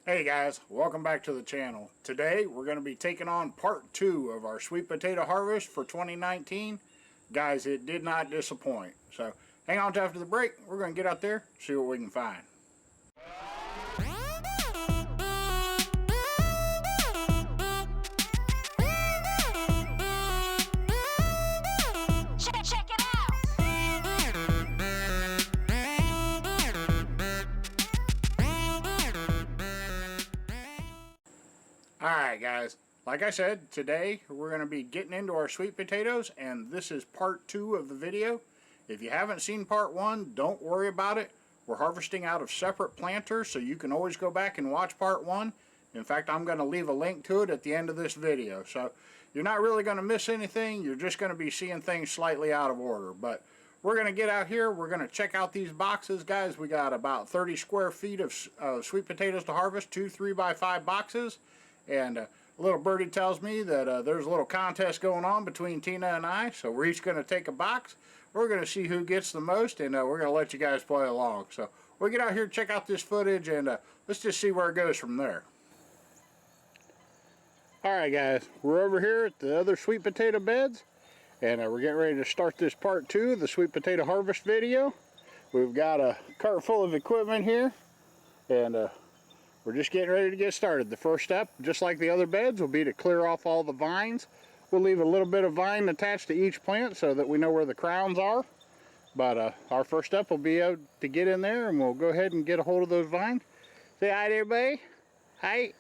Hey guys, welcome back to the channel. Today we're going to be taking on part 2 of our sweet potato harvest for 2019. Guys, it did not disappoint. So hang on to after the break. We're going to get out there, see what we can find. Alright guys, like I said, today we're going to be getting into our sweet potatoes, and this is part 2 of the video. If you haven't seen part 1, don't worry about it. We're harvesting out of separate planters, so you can always go back and watch part 1. In fact, I'm going to leave a link to it at the end of this video, so you're not really going to miss anything. You're just going to be seeing things slightly out of order. But we're going to get out here, we're going to check out these boxes, guys. We got about 30 square feet of sweet potatoes to harvest, 2 3x5 boxes. And a little birdie tells me that there's a little contest going on between Tina and I, so we're each going to take a box. We're going to see who gets the most, and we're going to let you guys play along. So we'll get out here, check out this footage, and let's just see where it goes from there. Alright guys, we're over here at the other sweet potato beds, and we're getting ready to start this part 2 of the sweet potato harvest video. We've got a cart full of equipment here, and we're just getting ready to get started. The first step, just like the other beds, will be to clear off all the vines. We'll leave a little bit of vine attached to each plant so that we know where the crowns are. But our first step will be to get in there, and we'll go ahead and get a hold of those vines. Say hi to everybody. Hi.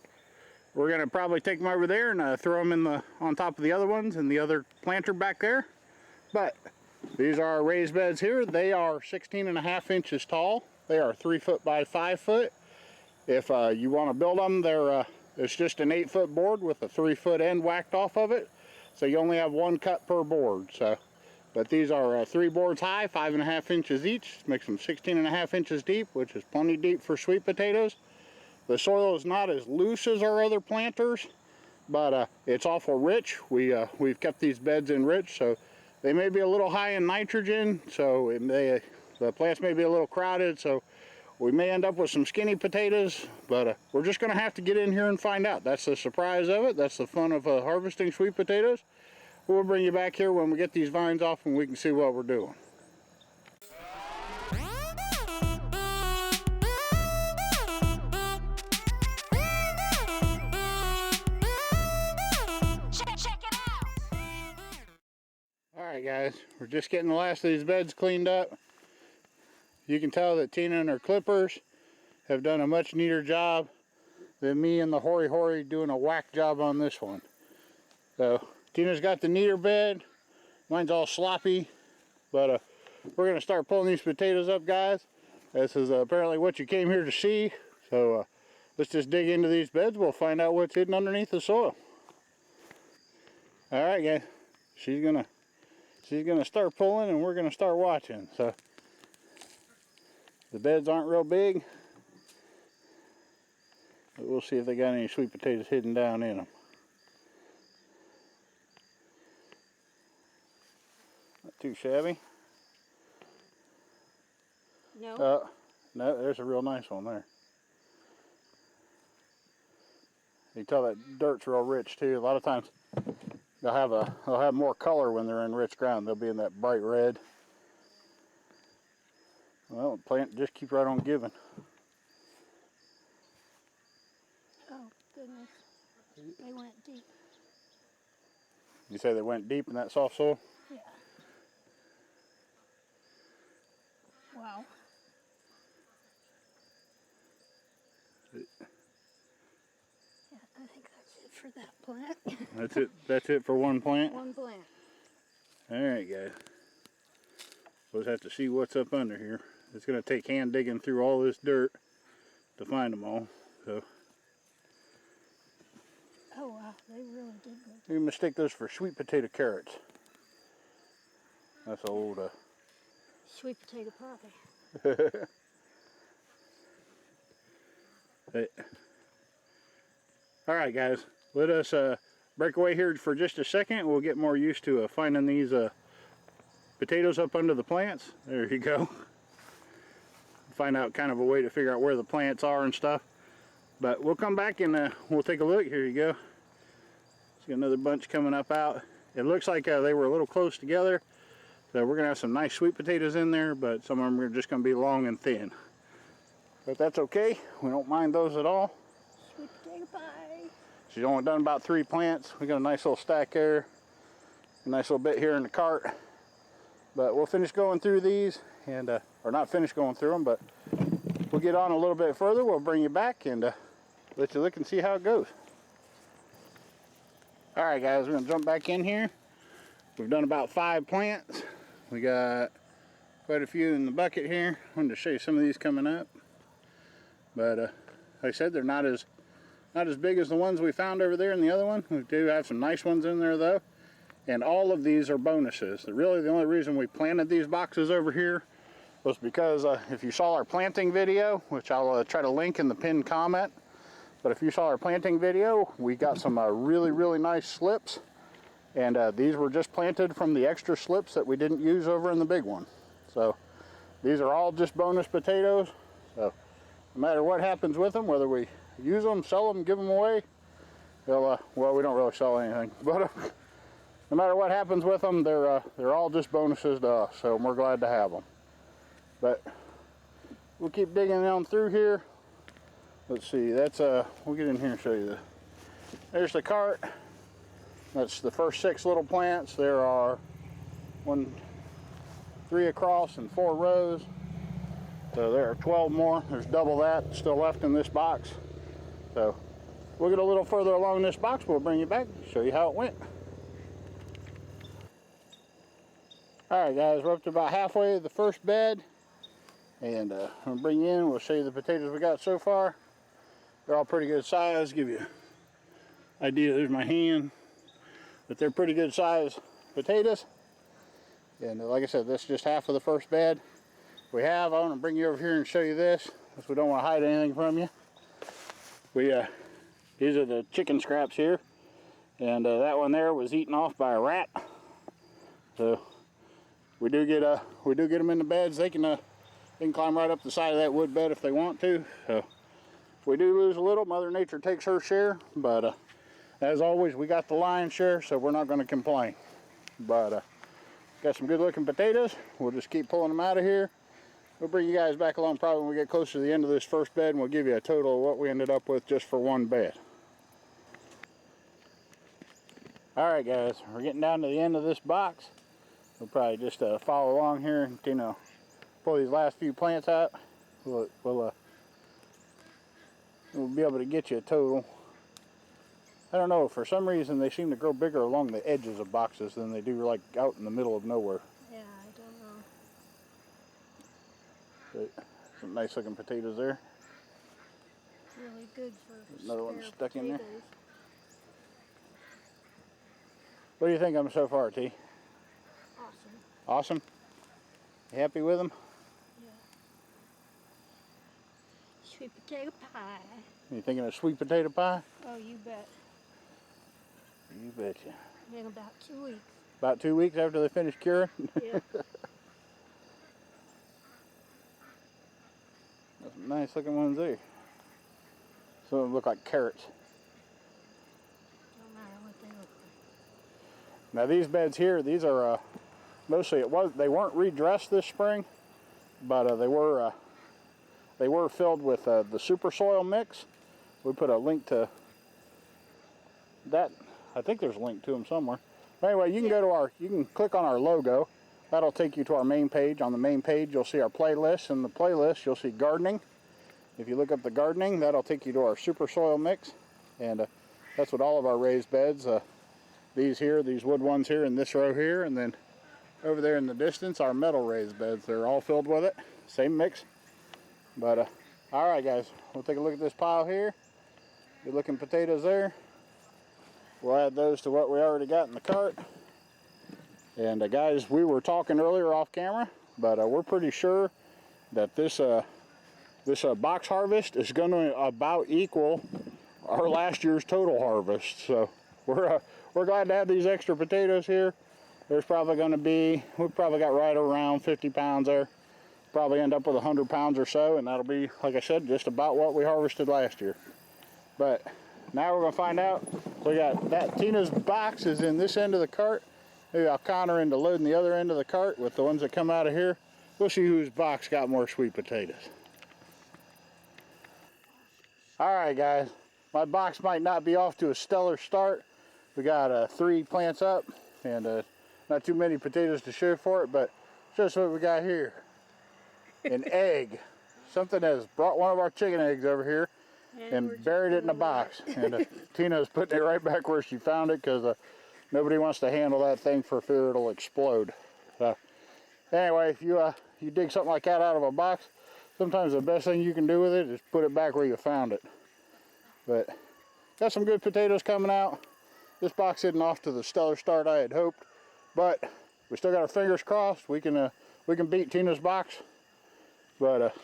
We're going to probably take them over there and throw them on top of the other ones and the other planter back there. But these are our raised beds here. They are 16.5 inches tall. They are 3 foot by 5 foot. If you want to build them, it's just an 8-foot board with a 3-foot end whacked off of it. So you only have 1 cut per board. But these are 3 boards high, 5.5 inches each. Makes them 16.5 inches deep, which is plenty deep for sweet potatoes. The soil is not as loose as our other planters, but it's awful rich. We've kept these beds in rich, so they may be a little high in nitrogen. So the plants may be a little crowded. So we may end up with some skinny potatoes, but we're just going to have to get in here and find out. That's the surprise of it. That's the fun of harvesting sweet potatoes. We'll bring you back here when we get these vines off and we can see what we're doing. Check it out. Alright guys, we're just getting the last of these beds cleaned up. You can tell that Tina and her clippers have done a much neater job than me and the hoary doing a whack job on this one. So Tina's got the neater bed, mine's all sloppy, but we're going to start pulling these potatoes up, guys. This is apparently what you came here to see, so let's just dig into these beds. We'll find out what's hidden underneath the soil. Alright guys, she's gonna start pulling and we're gonna start watching. So the beds aren't real big, but we'll see if they got any sweet potatoes hidden down in them. Not too shabby. No. No, there's a real nice one there. You can tell that dirt's real rich too. A lot of times they'll have more color when they're in rich ground. They'll be in that bright red. Well, the plant just keep right on giving. Oh, goodness. They went deep. You say they went deep in that soft soil? Yeah. Wow. Yeah, I think that's it for that plant. That's it for one plant? One plant. Alright guys. We'll just have to see what's up under here. It's going to take hand digging through all this dirt to find them all. So oh wow, they really did go. you mistake those for sweet potato carrots. That's old Sweet potato poppy. Hey. Alright guys, let us break away here for just a second. We'll get more used to finding these potatoes up under the plants. There you go. Find out kind of a way to figure out where the plants are and stuff. But we'll come back and we'll take a look. Here you go. See another bunch coming up out. It looks like they were a little close together. So we're going to have some nice sweet potatoes in there, but some of them are just going to be long and thin. But that's okay. We don't mind those at all. Sweet potato pie. She's only done about 3 plants. We got a nice little stack there. A nice little bit here in the cart. But we'll finish going through these, and or not finish going through them, but we'll get on a little bit further. We'll bring you back and let you look and see how it goes. All right, guys, we're going to jump back in here. We've done about 5 plants. We got quite a few in the bucket here. I wanted to show you some of these coming up. But like I said, they're not as big as the ones we found over there in the other one. We do have some nice ones in there though. And all of these are bonuses. Really, the only reason we planted these boxes over here was because if you saw our planting video, which I'll try to link in the pinned comment, but if you saw our planting video, we got some really nice slips. And these were just planted from the extra slips that we didn't use over in the big one. So these are all just bonus potatoes. So no matter what happens with them, whether we use them, sell them, give them away, they'll, well, we don't really sell anything, but no matter what happens with them, they're all just bonuses to us. So we're glad to have them. But we'll keep digging on through here. Let's see. That's we'll get in here and show you this. There's the cart. That's the first 6 little plants. There are 3 across and 4 rows. So there are 12 more. There's double that still left in this box. So we'll get a little further along this box. We'll bring you back, show you how it went. All right, guys, we're up to about halfway to the first bed. And I'm gonna bring you in. We'll show you the potatoes we got so far. They're all pretty good size. Give you an idea. There's my hand. But they're pretty good size potatoes. And like I said, this is just half of the first bed we have. I want to bring you over here and show you this, because we don't want to hide anything from you. These are the chicken scraps here, and that one there was eaten off by a rat. So we do get them in the beds. They can climb right up the side of that wood bed if they want to. So if we do lose a little, Mother Nature takes her share, but as always, we got the lion's share, so we're not going to complain. But got some good looking potatoes. We'll just keep pulling them out of here. We'll bring you guys back along probably when we get closer to the end of this first bed, and we'll give you a total of what we ended up with just for one bed. All right, guys, we're getting down to the end of this box. We'll probably just follow along here and pull these last few plants out. We'll be able to get you a total. I don't know, for some reason they seem to grow bigger along the edges of boxes than they do like out in the middle of nowhere. Yeah, I don't know. But some nice looking potatoes there. Really good for Another one spare stuck in there. potatoes. What do you think of them so far, T? Awesome. Awesome? You happy with them? Yeah. Sweet potato pie. You thinking of sweet potato pie? Oh, you bet. You betcha. In about 2 weeks. About 2 weeks after they finish curing? Yeah. That's some nice looking ones there. Some of them look like carrots. Don't matter what they look like. Now these beds here, these are mostly they weren't redressed this spring, but they were filled with the super soil mix. We put a link to that. I think there's a link to them somewhere. But anyway, you can go to you can click on our logo. That'll take you to our main page. On the main page, you'll see our playlist. In the playlist, you'll see gardening. If you look up the gardening, that'll take you to our super soil mix. And that's what all of our raised beds, these wood ones here, and this row here, and then over there in the distance, our metal raised beds. They're all filled with it. Same mix. But, all right, guys, we'll take a look at this pile here. Good looking potatoes there. We'll add those to what we already got in the cart. And guys, we were talking earlier off camera, but we're pretty sure that this box harvest is going to about equal our last year's total harvest. So we're glad to have these extra potatoes here. There's probably going to be, we probably got right around 50 pounds there. Probably end up with 100 pounds or so, and that'll be, like I said, just about what we harvested last year. But now we're gonna find out. We got that Tina's box is in this end of the cart. Maybe I'll con her into loading the other end of the cart with the ones that come out of here. We'll see whose box got more sweet potatoes. All right, guys. My box might not be off to a stellar start. We got 3 plants up and not too many potatoes to show for it, but just what we got here. An egg. Something has brought one of our chicken eggs over here and buried it in a box. And Tina's putting it right back where she found it because nobody wants to handle that thing for fear it'll explode. Anyway, if you dig something like that out of a box, sometimes the best thing you can do with it is put it back where you found it. But got some good potatoes coming out. This box isn't off to the stellar start I had hoped, but we still got our fingers crossed. We can beat Tina's box. But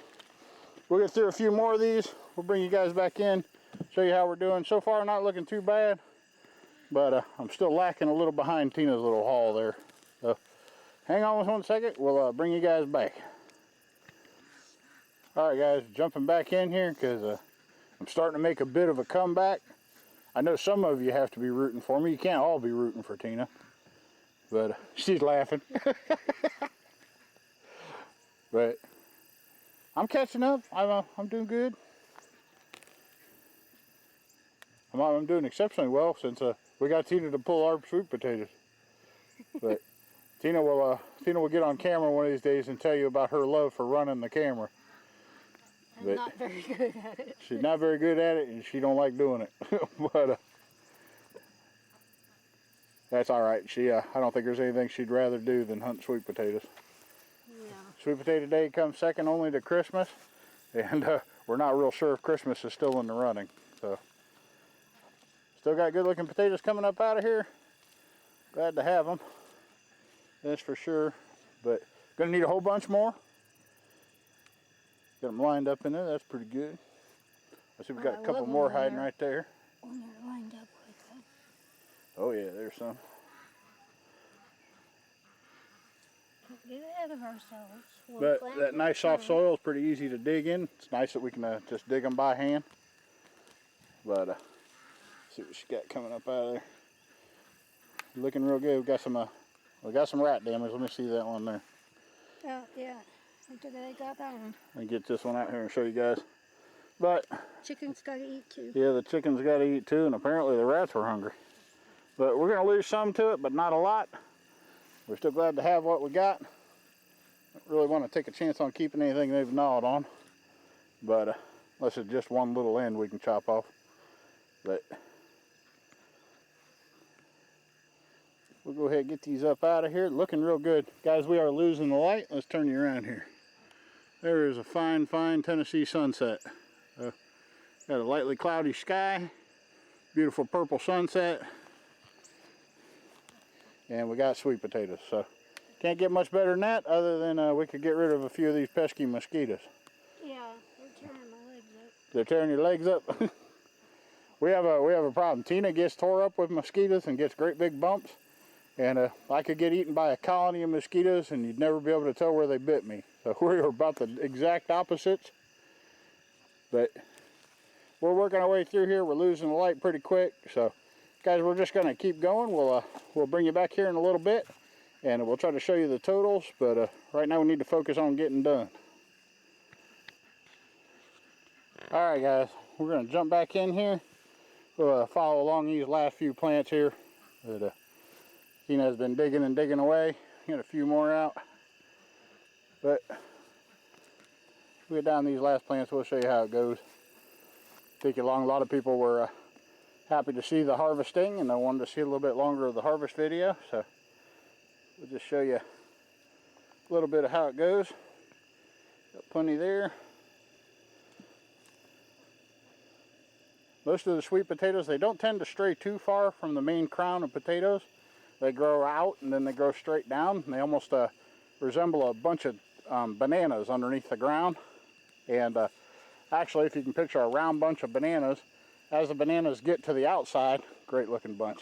we'll get through a few more of these. We'll bring you guys back in, show you how we're doing. So far, not looking too bad, but I'm still lacking a little behind Tina's little haul there. So hang on with 1 second. We'll bring you guys back. All right, guys, jumping back in here because I'm starting to make a bit of a comeback. I know some of you have to be rooting for me. You can't all be rooting for Tina, but she's laughing. But I'm catching up. I'm doing good. I'm doing exceptionally well since we got Tina to pull our sweet potatoes. But Tina will get on camera one of these days and tell you about her love for running the camera. I'm not very good at it. She's not very good at it, and she don't like doing it. But that's all right. I don't think there's anything she'd rather do than hunt sweet potatoes. Yeah. Sweet potato day comes second only to Christmas, and we're not real sure if Christmas is still in the running. So, still got good looking potatoes coming up out of here. Glad to have them. That's for sure. But gonna need a whole bunch more. Got them lined up in there. That's pretty good. I see we got a couple more hiding right there. When they're lined up like that. Oh yeah, there's some. Don't get ahead of ourselves. But that nice soft soil is pretty easy to dig in. It's nice that we can just dig them by hand. But see what she got coming up out of there. Looking real good. We got some rat damage. Let me see that one there. Oh yeah, I think I got that one. Let me get this one out here and show you guys. But Chicken's gotta eat too. yeah, the chickens got to eat too, and apparently the rats were hungry. But we're gonna lose some to it, but not a lot. We're still glad to have what we got. Don't really want to take a chance on keeping anything they've gnawed on. But unless it's just one little end we can chop off. But we'll go ahead and get these up out of here. Looking real good. Guys, we are losing the light. Let's turn you around here. There is a fine, fine Tennessee sunset. Got a lightly cloudy sky. Beautiful purple sunset. And we got sweet potatoes. So can't get much better than that, other than we could get rid of a few of these pesky mosquitoes. Yeah, they're tearing my legs up. They're tearing your legs up. we have a problem. Tina gets tore up with mosquitoes and gets great big bumps. And I could get eaten by a colony of mosquitoes and you'd never be able to tell where they bit me. So we're about the exact opposites. But we're working our way through here. We're losing the light pretty quick. So guys, we're just gonna keep going. We'll bring you back here in a little bit and we'll try to show you the totals. But right now we need to focus on getting done. All right, guys, we're gonna jump back in here. We'll follow along these last few plants here. That Tina has been digging and digging away. Got a few more out. But we get down these last plants, we'll show you how it goes. Take you along. A lot of people were happy to see the harvesting and they wanted to see a little bit longer of the harvest video. So we'll just show you a little bit of how it goes. Got plenty there. Most of the sweet potatoes, they don't tend to stray too far from the main crown of potatoes. They grow out and then they grow straight down. They almost resemble a bunch of bananas underneath the ground. And actually, if you can picture a round bunch of bananas, as the bananas get to the outside, great looking bunch.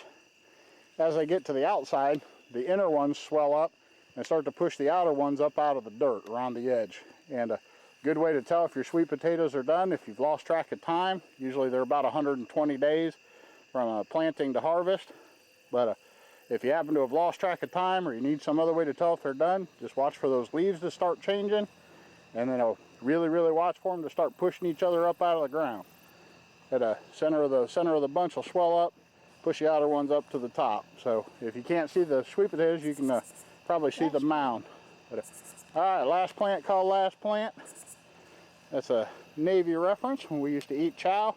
As they get to the outside, the inner ones swell up and start to push the outer ones up out of the dirt around the edge. And Good way to tell if your sweet potatoes are done, if you've lost track of time. Usually they're about 120 days from planting to harvest. But if you happen to have lost track of time or you need some other way to tell if they're done, just watch for those leaves to start changing, and then really watch for them to start pushing each other up out of the ground. At the center of the bunch will swell up, push the outer ones up to the top. So if you can't see the sweet potatoes, you can probably see the mound. But, all right, last plant called last plant. That's a Navy reference. When we used to eat chow,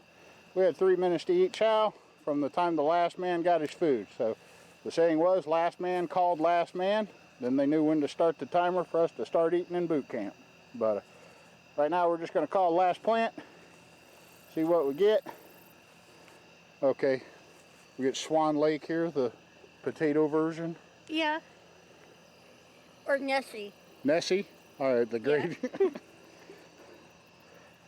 we had 3 minutes to eat chow from the time the last man got his food. So the saying was, last man called last man. Then they knew when to start the timer for us to start eating in boot camp. But right now we're just going to call last plant, see what we get. Okay, we get Swan Lake here, the potato version. Yeah. Or Nessie. Nessie? All right, the grade. Yeah.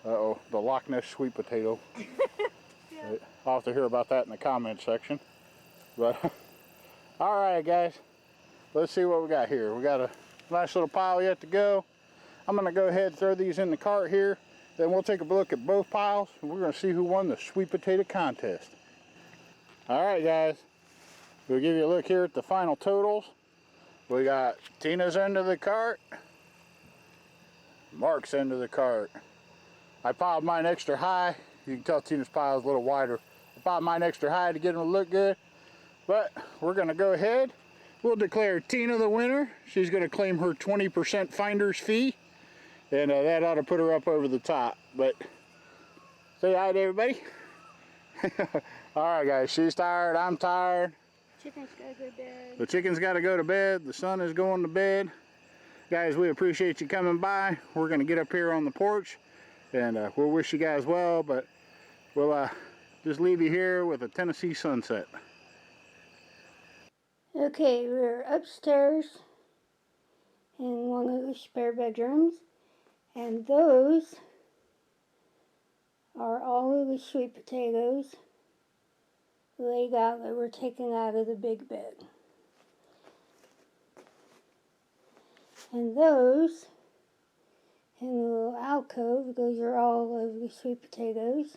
Uh-oh, the Loch Ness sweet potato. Yeah. I'll have to hear about that in the comment section. But, all right, guys. Let's see what we got here. We got a nice little pile yet to go. I'm going to go ahead and throw these in the cart here. Then we'll take a look at both piles, and we're going to see who won the sweet potato contest. All right, guys. We'll give you a look here at the final totals. We got Tina's end of the cart, Mark's end of the cart. I piled mine extra high. You can tell Tina's pile is a little wider. I piled mine extra high to get them to look good. But we're going to go ahead. We'll declare Tina the winner. She's going to claim her 20% finder's fee. And that ought to put her up over the top. But say hi to everybody. All right, guys. She's tired. I'm tired. Chicken's gotta go to bed. The chicken's got to go to bed. The sun is going to bed. Guys, we appreciate you coming by. We're going to get up here on the porch. And we'll wish you guys well. But we'll just leave you here with a Tennessee sunset. Okay, we're upstairs in one of the spare bedrooms. And those are all of the sweet potatoes that we're taking out of the big bed. And those, in the little alcove, those are all of the sweet potatoes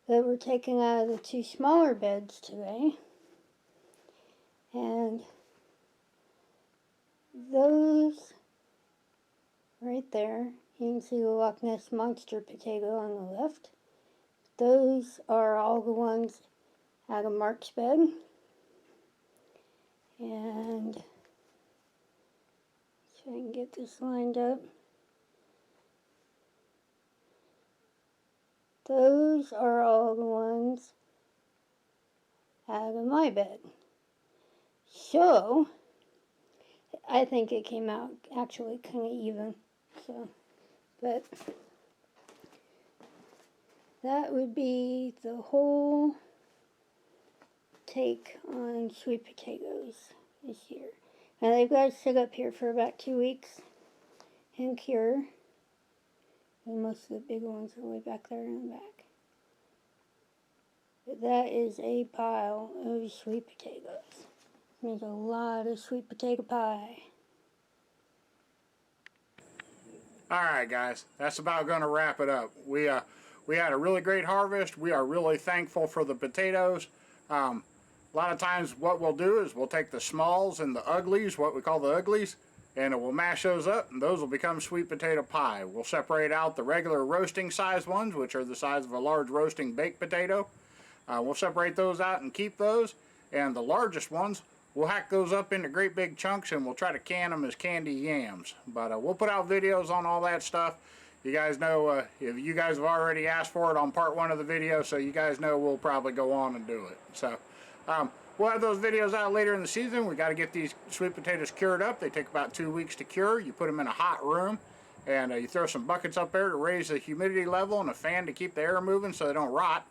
that we're taking out of the two smaller beds today. And those right there, you can see the Loch Ness Monster potato on the left. Those are all the ones out of Mark's bed. And so I can get this lined up. Those are all the ones out of my bed. So I think it came out actually kind of even. So, but that would be the whole take on sweet potatoes this year. Now they've got to sit up here for about 2 weeks and cure. And most of the bigger ones are way back there in the back. But that is a pile of sweet potatoes. There's a lot of sweet potato pie. All right, guys, that's about going to wrap it up. We had a really great harvest. We are really thankful for the potatoes. A lot of times what we'll do is we'll take the smalls and the uglies, what we call the uglies, and we'll mash those up, and those will become sweet potato pie. We'll separate out the regular roasting size ones, which are the size of a large roasting baked potato. We'll separate those out and keep those, and the largest ones, we'll hack those up into great big chunks, and we'll try to can them as candy yams. But we'll put out videos on all that stuff. You guys know, if you guys have already asked for it on part 1 of the video, so you guys know we'll probably go on and do it. So we'll have those videos out later in the season. We got to get these sweet potatoes cured up. They take about 2 weeks to cure. You put them in a hot room, and you throw some buckets up there to raise the humidity level and a fan to keep the air moving so they don't rot.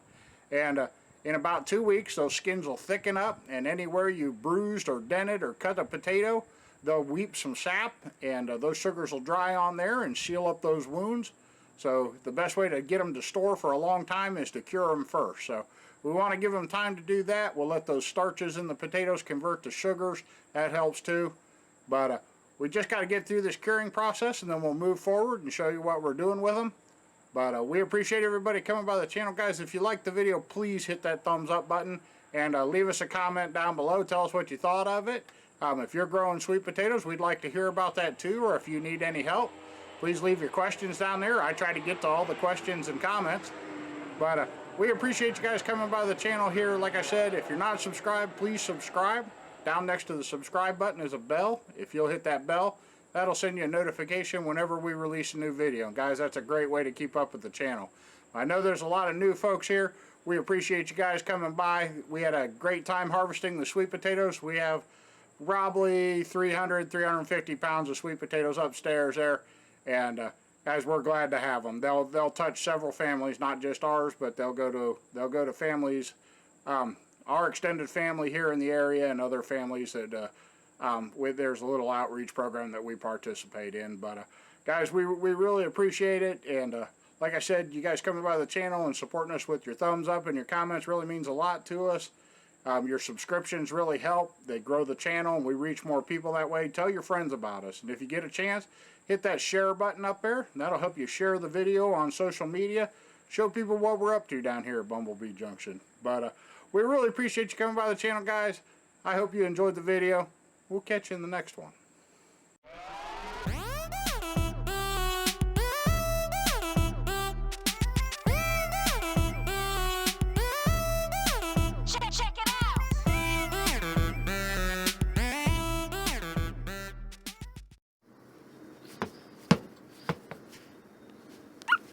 And in about 2 weeks, those skins will thicken up, and anywhere you bruised or dented or cut a potato, they'll weep some sap, and those sugars will dry on there and seal up those wounds. So the best way to get them to store for a long time is to cure them first. So we want to give them time to do that. We'll let those starches in the potatoes convert to sugars. That helps too. But we just got to get through this curing process, and then we'll move forward and show you what we're doing with them. But we appreciate everybody coming by the channel, guys. If you liked the video, please hit that thumbs up button and leave us a comment down below. Tell us what you thought of it. If you're growing sweet potatoes, we'd like to hear about that too, or if you need any help, please leave your questions down there. I try to get to all the questions and comments. But we appreciate you guys coming by the channel here. Like I said, if you're not subscribed, please subscribe. Down next to the subscribe button is a bell. If you'll hit that bell, that'll send you a notification whenever we release a new video. And guys, that's a great way to keep up with the channel. I know there's a lot of new folks here. We appreciate you guys coming by. We had a great time harvesting the sweet potatoes. We have probably 350 pounds of sweet potatoes upstairs there. And guys, we're glad to have them. They'll touch several families, not just ours, but they'll go to families, our extended family here in the area, and other families that there's a little outreach program that we participate in. But guys, we really appreciate it. And like I said, you guys coming by the channel and supporting us with your thumbs up and your comments really means a lot to us. Your subscriptions really help. They grow the channel and we reach more people that way. Tell your friends about us. And if you get a chance, hit that share button up there. That'll help you share the video on social media. Show people what we're up to down here at Bumblebee Junction. But we really appreciate you coming by the channel, guys. I hope you enjoyed the video. We'll catch you in the next one.